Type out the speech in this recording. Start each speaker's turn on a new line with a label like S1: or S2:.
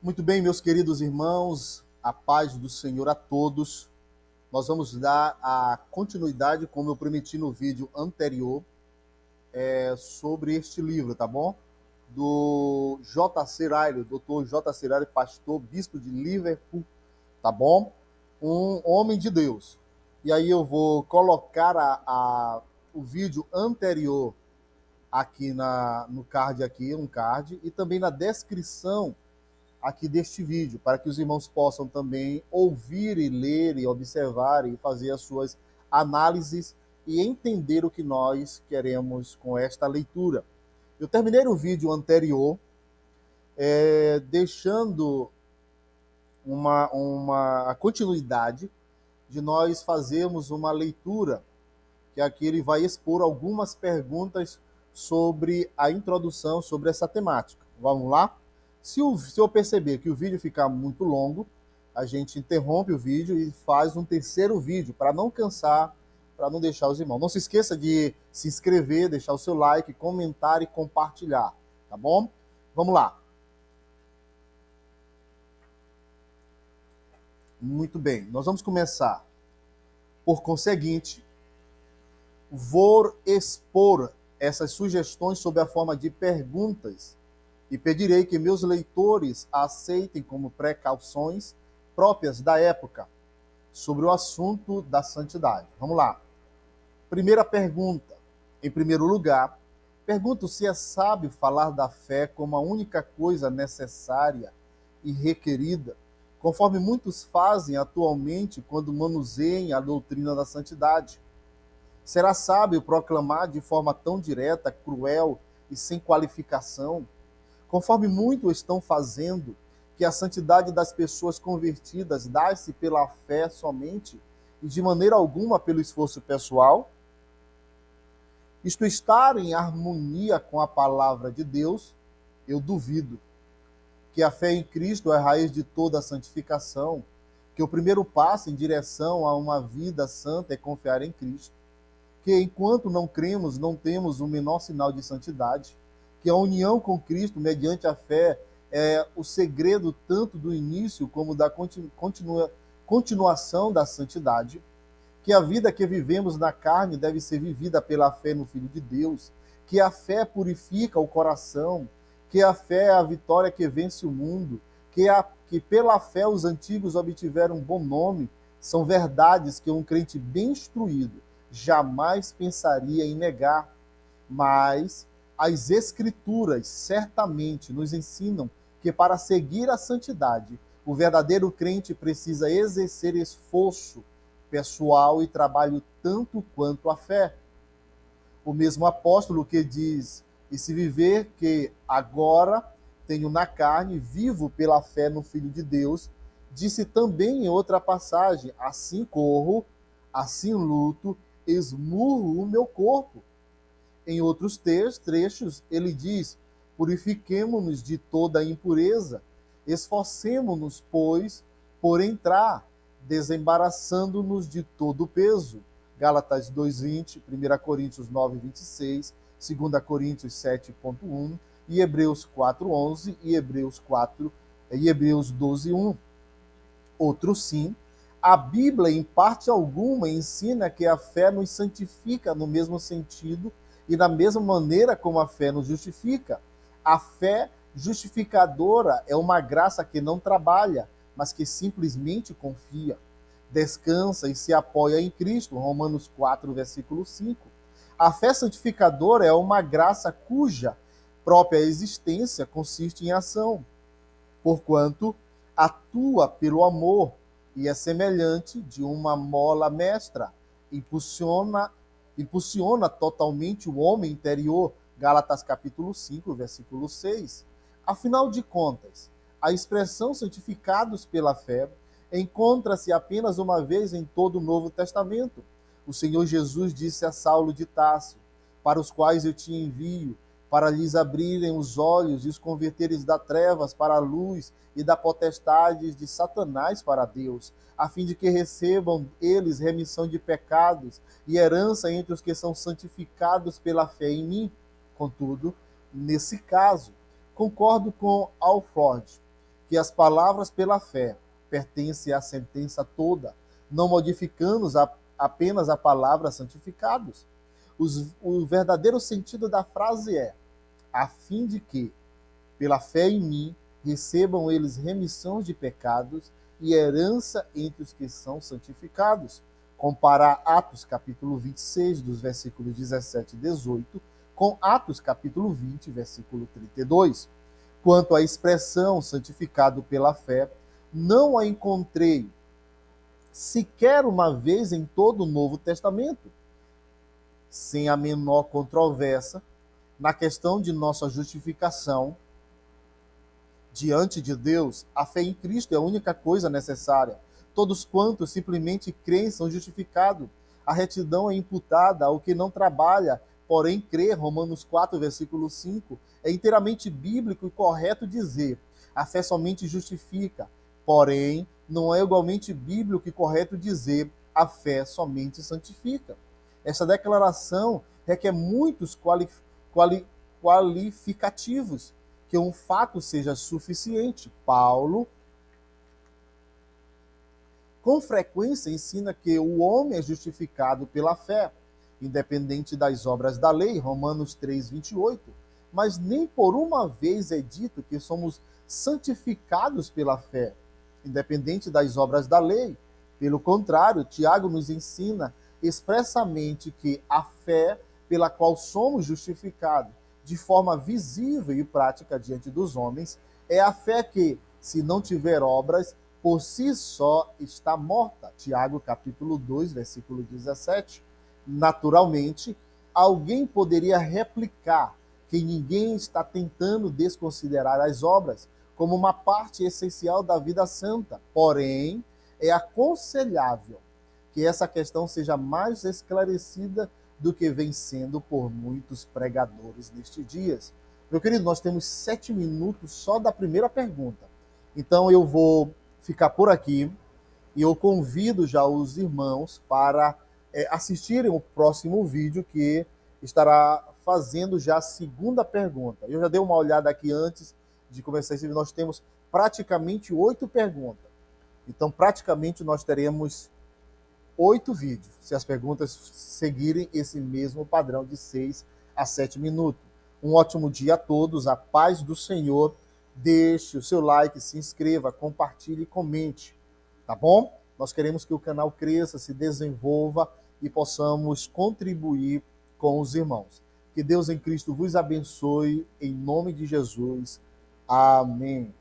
S1: Muito bem, meus queridos irmãos, a paz do Senhor a todos. Nós vamos dar a continuidade, como eu prometi no vídeo anterior, sobre este livro, tá bom? Do J.C. Ryle, Dr. J.C. Ryle, pastor, bispo de Liverpool, tá bom? Um homem de Deus. E aí eu vou colocar o vídeo anterior aqui no card aqui, um card, e também na descrição aqui deste vídeo, para que os irmãos possam também ouvir e ler e observar e fazer as suas análises e entender o que nós queremos com esta leitura. Eu terminei o vídeo anterior deixando a continuidade de nós fazermos uma leitura, que aqui ele vai expor algumas perguntas sobre a introdução, sobre essa temática. Vamos lá? Se eu perceber que o vídeo ficar muito longo, a gente interrompe o vídeo e faz um terceiro vídeo, para não cansar, para não deixar os irmãos. Não se esqueça de se inscrever, deixar o seu like, comentar e compartilhar, tá bom? Vamos lá. Muito bem, nós vamos começar. Por conseguinte, vou expor essas sugestões sob a forma de perguntas e pedirei que meus leitores aceitem como precauções próprias da época sobre o assunto da santidade. Vamos lá. Primeira pergunta. Em primeiro lugar, pergunto se é sábio falar da fé como a única coisa necessária e requerida, conforme muitos fazem atualmente quando manuseiem a doutrina da santidade. Será sábio proclamar de forma tão direta, cruel e sem qualificação, conforme muitos estão fazendo, que a santidade das pessoas convertidas dá-se pela fé somente e de maneira alguma pelo esforço pessoal? Isto estar em harmonia com a palavra de Deus, eu duvido. Que a fé em Cristo é a raiz de toda a santificação, que o primeiro passo em direção a uma vida santa é confiar em Cristo, que enquanto não cremos, não temos o menor sinal de santidade, que a união com Cristo mediante a fé é o segredo tanto do início como da continuação da santidade, que a vida que vivemos na carne deve ser vivida pela fé no Filho de Deus, que a fé purifica o coração, que a fé é a vitória que vence o mundo, que pela fé os antigos obtiveram um bom nome, são verdades que um crente bem instruído jamais pensaria em negar, mas as Escrituras certamente nos ensinam que para seguir a santidade, o verdadeiro crente precisa exercer esforço pessoal e trabalho tanto quanto a fé. O mesmo apóstolo que diz: e se viver que agora tenho na carne, vivo pela fé no Filho de Deus, disse também em outra passagem: assim corro, assim luto, esmurro o meu corpo. Em outros trechos, ele diz: purifiquemo-nos de toda a impureza, esforcemo-nos, pois, por entrar, desembaraçando-nos de todo o peso. Gálatas 2:20, 1 Coríntios 9:26, 2 Coríntios 7:1 e Hebreus 4:11 e Hebreus 12:1. Outro sim, a Bíblia, em parte alguma, ensina que a fé nos santifica no mesmo sentido e da mesma maneira como a fé nos justifica. A fé justificadora é uma graça que não trabalha, mas que simplesmente confia, descansa e se apoia em Cristo. Romanos 4, versículo 5. A fé santificadora é uma graça cuja própria existência consiste em ação, porquanto atua pelo amor e é semelhante de uma mola mestra, impulsiona totalmente o homem interior. Gálatas capítulo 5, versículo 6. Afinal de contas, a expressão santificados pela fé encontra-se apenas uma vez em todo o Novo Testamento. O Senhor Jesus disse a Saulo de Tarso: para os quais eu te envio, para lhes abrirem os olhos e os converteres da trevas para a luz e da potestade de Satanás para Deus, a fim de que recebam eles remissão de pecados e herança entre os que são santificados pela fé em mim. Contudo, nesse caso, concordo com Alford, que as palavras pela fé pertencem à sentença toda, não modificando apenas a palavra santificados. O verdadeiro sentido da frase é: a fim de que, pela fé em mim, recebam eles remissão de pecados e herança entre os que são santificados. Comparar Atos capítulo 26, dos versículos 17 e 18, com Atos capítulo 20, versículo 32. Quanto à expressão santificado pela fé, não a encontrei sequer uma vez em todo o Novo Testamento, sem a menor controvérsia, na questão de nossa justificação diante de Deus. A fé em Cristo é a única coisa necessária. Todos quantos simplesmente creem são justificados. A retidão é imputada ao que não trabalha, porém crê. Romanos 4, versículo 5. É inteiramente bíblico e correto dizer: a fé somente justifica. Porém, não é igualmente bíblico e correto dizer: a fé somente santifica. Essa declaração requer muitos qualificativos, que um fato seja suficiente. Paulo, com frequência, ensina que o homem é justificado pela fé, independente das obras da lei, Romanos 3, 28. Mas nem por uma vez é dito que somos santificados pela fé, independente das obras da lei. Pelo contrário, Tiago nos ensina expressamente que a fé pela qual somos justificados de forma visível e prática diante dos homens é a fé que, se não tiver obras, por si só está morta. Tiago capítulo 2, versículo 17. Naturalmente, alguém poderia replicar que ninguém está tentando desconsiderar as obras como uma parte essencial da vida santa. Porém, é aconselhável que essa questão seja mais esclarecida do que vem sendo por muitos pregadores nestes dias. Meu querido, nós temos 7 minutos só da primeira pergunta. Então eu vou ficar por aqui e eu convido já os irmãos para assistirem o próximo vídeo, que estará fazendo já a segunda pergunta. Eu já dei uma olhada aqui antes de começar esse vídeo, nós temos praticamente 8 perguntas. Então, praticamente, nós teremos 8 vídeos, se as perguntas seguirem esse mesmo padrão de 6 a 7 minutos. Um ótimo dia a todos, a paz do Senhor. Deixe o seu like, se inscreva, compartilhe e comente, tá bom? Nós queremos que o canal cresça, se desenvolva e possamos contribuir com os irmãos. Que Deus em Cristo vos abençoe, em nome de Jesus. Amém.